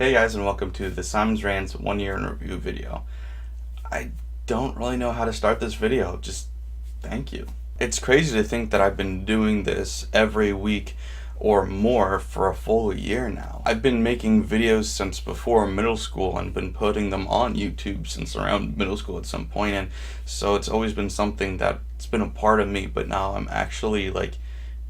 Hey guys, and welcome to the SimonsRants 1 year in review video. I don't really know how to start this video, just thank you. It's crazy to think that I've been doing this every week or more for a full year now. I've been making videos since before middle school and been putting them on YouTube since around middle school at some point, and so it's always been something that's been a part of me, but now I'm actually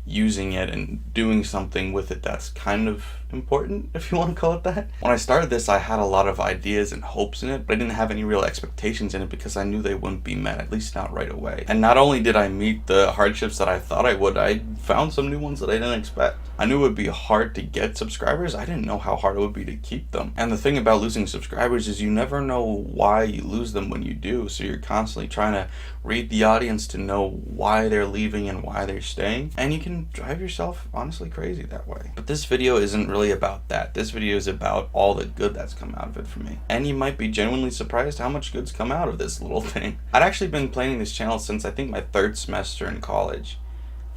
using it and doing something with it that's kind of important, if you want to call it that. When I started this, I had a lot of ideas and hopes in it, but I didn't have any real expectations in it because I knew they wouldn't be met, at least not right away. And not only did I meet the hardships that I thought I would, I found some new ones that I didn't expect. I knew it would be hard to get subscribers. I didn't know how hard it would be to keep them. And the thing about losing subscribers is you never know why you lose them when you do, so you're constantly trying to read the audience to know why they're leaving and why they're staying, and you can drive yourself honestly crazy that way. But this video isn't really about that. This video is about all the good that's come out of it for me. And you might be genuinely surprised how much good's come out of this little thing. I'd actually been planning this channel since I think my 3rd semester in college.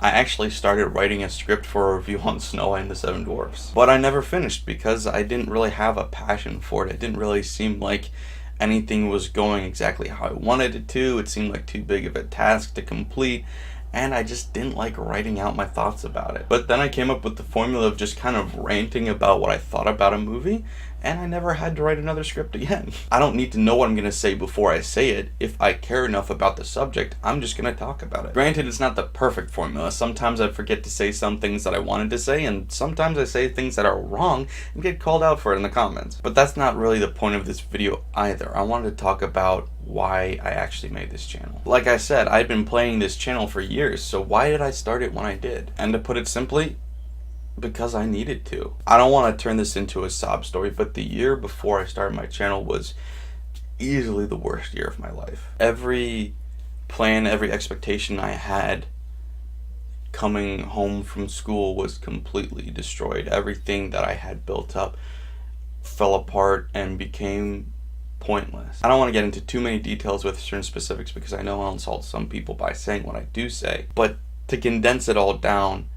I actually started writing a script for a review on Snow White and the Seven Dwarfs. But I never finished because I didn't really have a passion for it. It didn't really seem like anything was going exactly how I wanted it to. It seemed like too big of a task to complete, and I just didn't like writing out my thoughts about it. But then I came up with the formula of just kind of ranting about what I thought about a movie, and I never had to write another script again. I don't need to know what I'm going to say before I say it. If I care enough about the subject, I'm just going to talk about it. Granted, it's not the perfect formula. Sometimes I forget to say some things that I wanted to say, and sometimes I say things that are wrong and get called out for it in the comments. But that's not really the point of this video either. I wanted to talk about why I actually made this channel. Like I said, I'd been playing this channel for years, so why did I start it when I did? And to put it simply, because I needed to. I don't want to turn this into a sob story, but the year before I started my channel was easily the worst year of my life. Every plan, every expectation I had coming home from school was completely destroyed. Everything that I had built up fell apart and became pointless. I don't want to get into too many details with certain specifics because I know I'll insult some people by saying what I do say, but to condense it all down,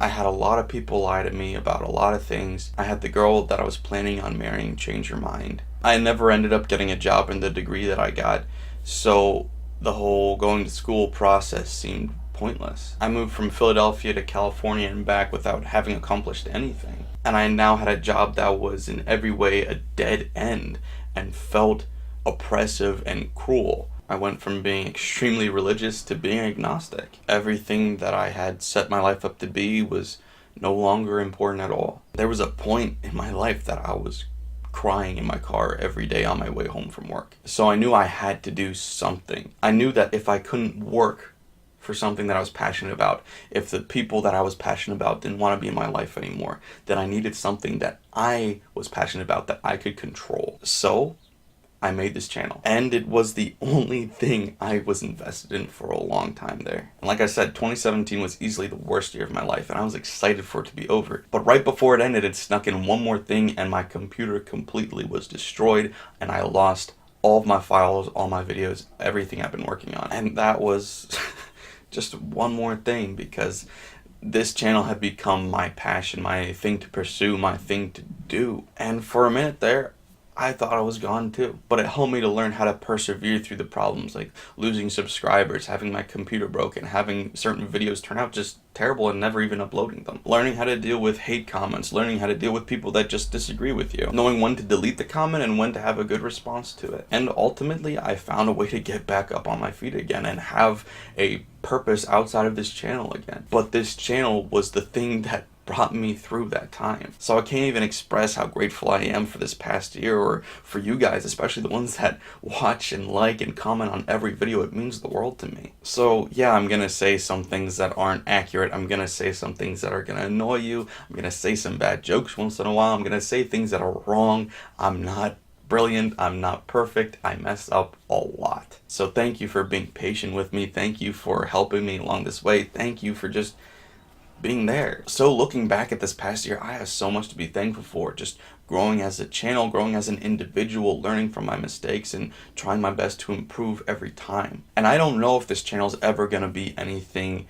I had a lot of people lie to me about a lot of things. I had the girl that I was planning on marrying change her mind. I never ended up getting a job in the degree that I got, so the whole going to school process seemed pointless. I moved from Philadelphia to California and back without having accomplished anything. And I now had a job that was in every way a dead end and felt oppressive and cruel. I went from being extremely religious to being agnostic. Everything that I had set my life up to be was no longer important at all. There was a point in my life that I was crying in my car every day on my way home from work. So I knew I had to do something. I knew that if I couldn't work for something that I was passionate about, if the people that I was passionate about didn't want to be in my life anymore, then I needed something that I was passionate about that I could control. So I made this channel, and it was the only thing I was invested in for a long time there. And like I said, 2017 was easily the worst year of my life, and I was excited for it to be over. But right before it ended, it snuck in one more thing, and my computer completely was destroyed, and I lost all of my files, all my videos, everything I've been working on. And that was just one more thing, because this channel had become my passion, my thing to pursue, my thing to do. And for a minute there, I thought I was gone too. But it helped me to learn how to persevere through the problems, like losing subscribers, having my computer broken, having certain videos turn out just terrible and never even uploading them. Learning how to deal with hate comments, learning how to deal with people that just disagree with you. Knowing when to delete the comment and when to have a good response to it. And ultimately, I found a way to get back up on my feet again and have a purpose outside of this channel again. But this channel was the thing that brought me through that time. So I can't even express how grateful I am for this past year, or for you guys, especially the ones that watch and like and comment on every video. It means the world to me. So yeah, I'm gonna say some things that aren't accurate. I'm gonna say some things that are gonna annoy you. I'm gonna say some bad jokes once in a while. I'm gonna say things that are wrong. I'm not brilliant. I'm not perfect. I mess up a lot. So thank you for being patient with me. Thank you for helping me along this way. Thank you for just being there. So looking back at this past year, I have so much to be thankful for. Just growing as a channel, growing as an individual, learning from my mistakes and trying my best to improve every time. And I don't know if this channel is ever going to be anything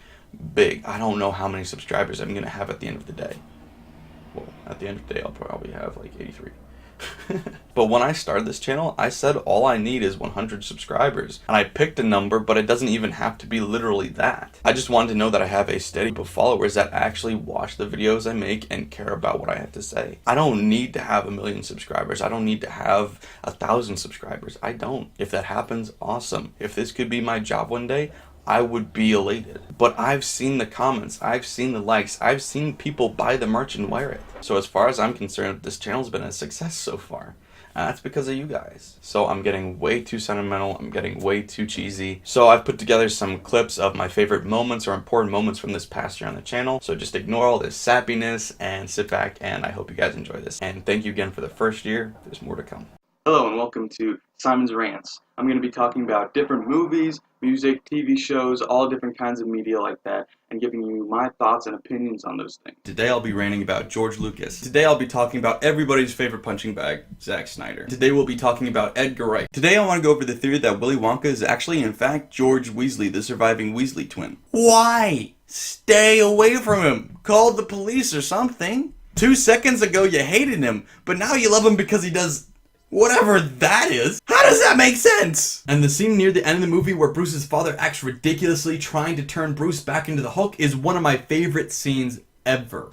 big. I don't know how many subscribers I'm going to have at the end of the day. Well, at the end of the day, I'll probably have like 83. But when I started this channel, I said all I need is 100 subscribers. And I picked a number, but it doesn't even have to be literally that. I just wanted to know that I have a steady group of followers that actually watch the videos I make and care about what I have to say. I don't need to have 1 million subscribers. I don't need to have 1,000 subscribers. I don't. If that happens, awesome. If this could be my job one day, I would be elated. But I've seen the comments, I've seen the likes, I've seen people buy the merch and wear it. So as far as I'm concerned, this channel's been a success so far. And that's because of you guys. So I'm getting way too sentimental, I'm getting way too cheesy. So I've put together some clips of my favorite moments or important moments from this past year on the channel. So just ignore all this sappiness and sit back, and I hope you guys enjoy this. And thank you again for the first year. There's more to come. Hello and welcome to Simon's Rants. I'm going to be talking about different movies, music, TV shows, all different kinds of media like that, and giving you my thoughts and opinions on those things. Today I'll be ranting about George Lucas. Today I'll be talking about everybody's favorite punching bag, Zack Snyder. Today we'll be talking about Edgar Wright. Today I want to go over the theory that Willy Wonka is actually in fact George Weasley, the surviving Weasley twin. Why? Stay away from him. Call the police or something. 2 seconds ago you hated him, but now you love him because he does whatever that is. How does that make sense? And the scene near the end of the movie where Bruce's father acts ridiculously trying to turn Bruce back into the Hulk is one of my favorite scenes ever.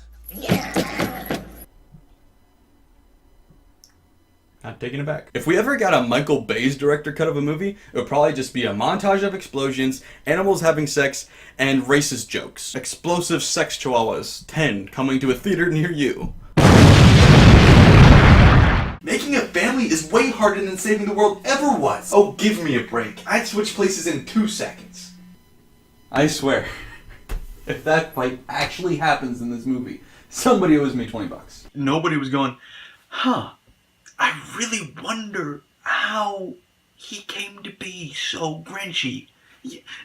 Not taking it back. If we ever got a Michael Bay's director cut of a movie, it would probably just be a montage of explosions, animals having sex, and racist jokes. Explosive sex chihuahuas, 10, coming to a theater near you. Making a family is way harder than saving the world ever was. Oh, give me a break. I'd switch places in 2 seconds. I swear, if that fight actually happens in this movie, somebody owes me $20. Nobody was going, I really wonder how he came to be so grinchy.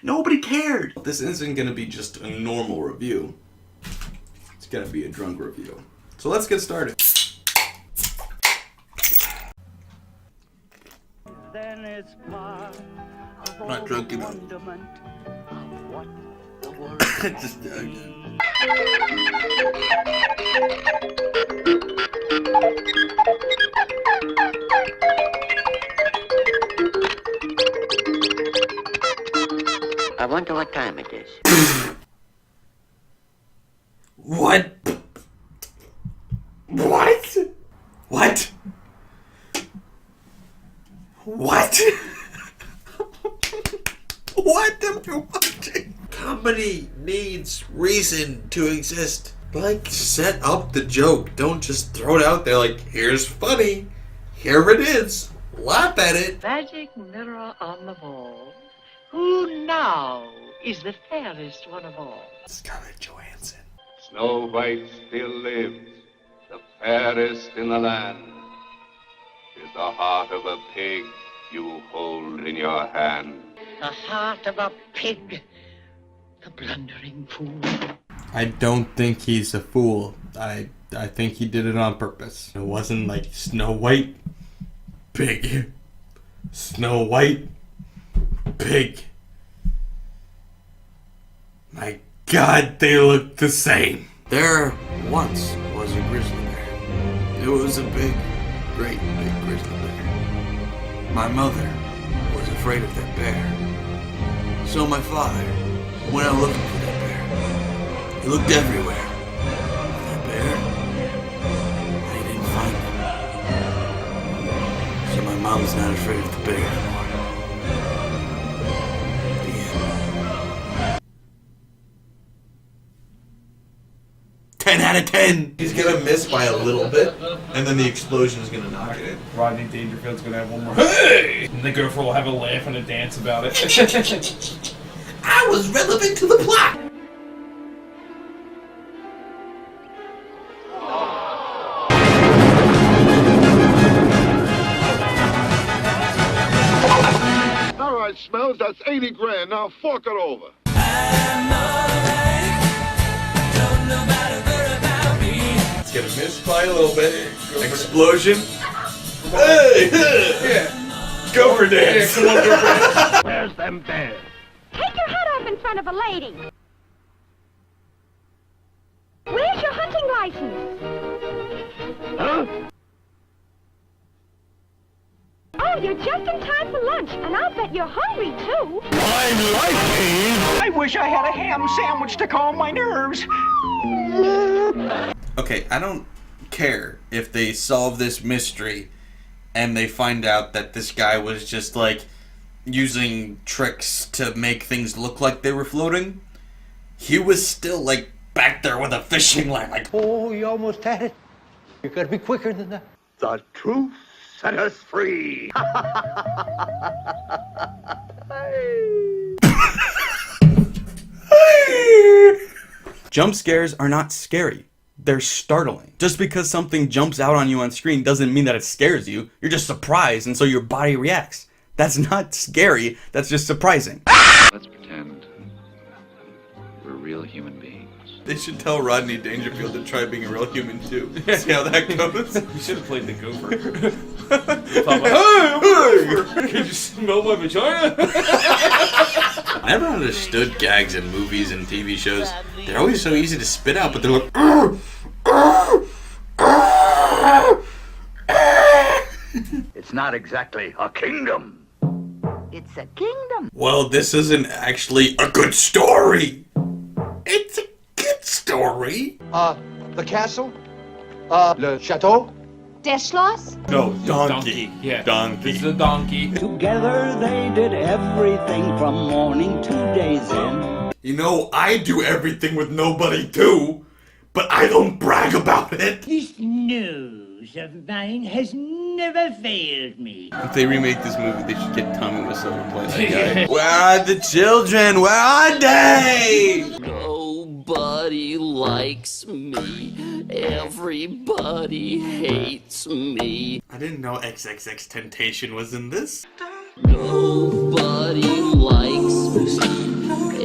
Nobody cared. This isn't gonna be just a normal review. It's gonna be a drunk review. So let's get started. Then it's part of I'm not drunk enough. wonderment of what the world Just I wonder what time it is. What? What? What? What? What am I watching? Comedy needs reason to exist. Like, set up the joke. Don't just throw it out there like, here's funny. Here it is. Laugh at it. Magic mirror on the wall. Who now is the fairest one of all? Scarlett Johansson. Snow White still lives, the fairest in the land. 'Tis the heart of a pig you hold in your hand. The heart of a pig, the blundering fool. I don't think he's a fool. I think he did it on purpose. It wasn't like Snow White, pig. Snow White, pig. My God, they look the same. There once was a grizzly bear. It was a big, great big grizzly bear. My mother was afraid of that bear. So my father went out looking for that bear. He looked everywhere. That bear, and he didn't find it. So my mom's not afraid of the bear anymore. The end. 10 out of 10! He's gonna miss by a little bit, and then the explosion is gonna knock it in. Rodney Dangerfield's gonna have one more. Hey! And the girlfriend will have a laugh and a dance about it. I was relevant to the plot! All right, Smells, that's 80 grand. Now fork it over. It's gonna miss by a little bit. Explosion. Hey! Yeah. Go for dance. Come on, girlfriend. Where's them bears? Take your hat off in front of a lady. Where's your hunting license? Oh, you're just in time for lunch, and I'll bet you're hungry, too. I wish I had a ham sandwich to calm my nerves. Okay, I don't care if they solve this mystery and they find out that this guy was just like using tricks to make things look like they were floating. He was still like back there with a fishing line, like, Oh, you almost had it. You gotta be quicker than that. The truth set us free. Jump scares are not scary. They're startling. Just because something jumps out on you on screen doesn't mean that it scares you. You're just surprised, and so your body reacts. That's not scary. That's just surprising. Let's pretend we're real human beings. They should tell Rodney Dangerfield to try being a real human too. See how that goes. You should have played the gopher. Hey, can you smell my vagina? I never understood gags in movies and TV shows. They're always so easy to spit out, but they're like, "Arr, arr, arr, arr." It's not exactly a kingdom. It's a kingdom. Well, this isn't actually a good story. It's a good story. The castle? Le chateau? Der Schloss? No, Donkey. Yeah. Donkey. This is a donkey. Together they did everything from morning to day's end. You know, I do everything with nobody too, but I don't brag about it. This nose of mine has never failed me. If they remake this movie, they should get Tommy Wiseau to play that guy. Where are the children? Where are they? Nobody likes me. Everybody hates me. I didn't know XXX Temptation was in this. Nobody likes me.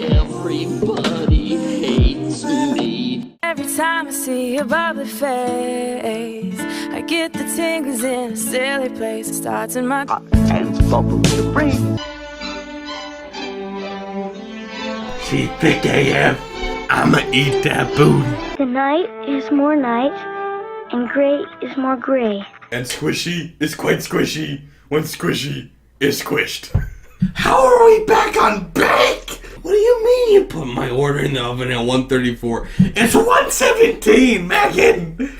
Everybody hates me. Every time I see your bubbly face, I get the tingles in a silly place. It starts in my And bubble the brain. She thick AF. I'ma eat that booty. The night is more night, and gray is more gray. And squishy is quite squishy when squishy is squished. How are we back on bake? What do you mean you put my order in the oven at 134? It's 117, Megan!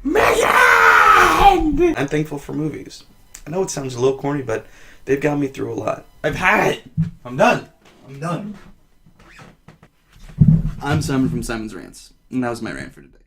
Megan! I'm thankful for movies. I know it sounds a little corny, but they've got me through a lot. I've had it. I'm done. I'm Simon from SimonsRants, and that was my rant for today.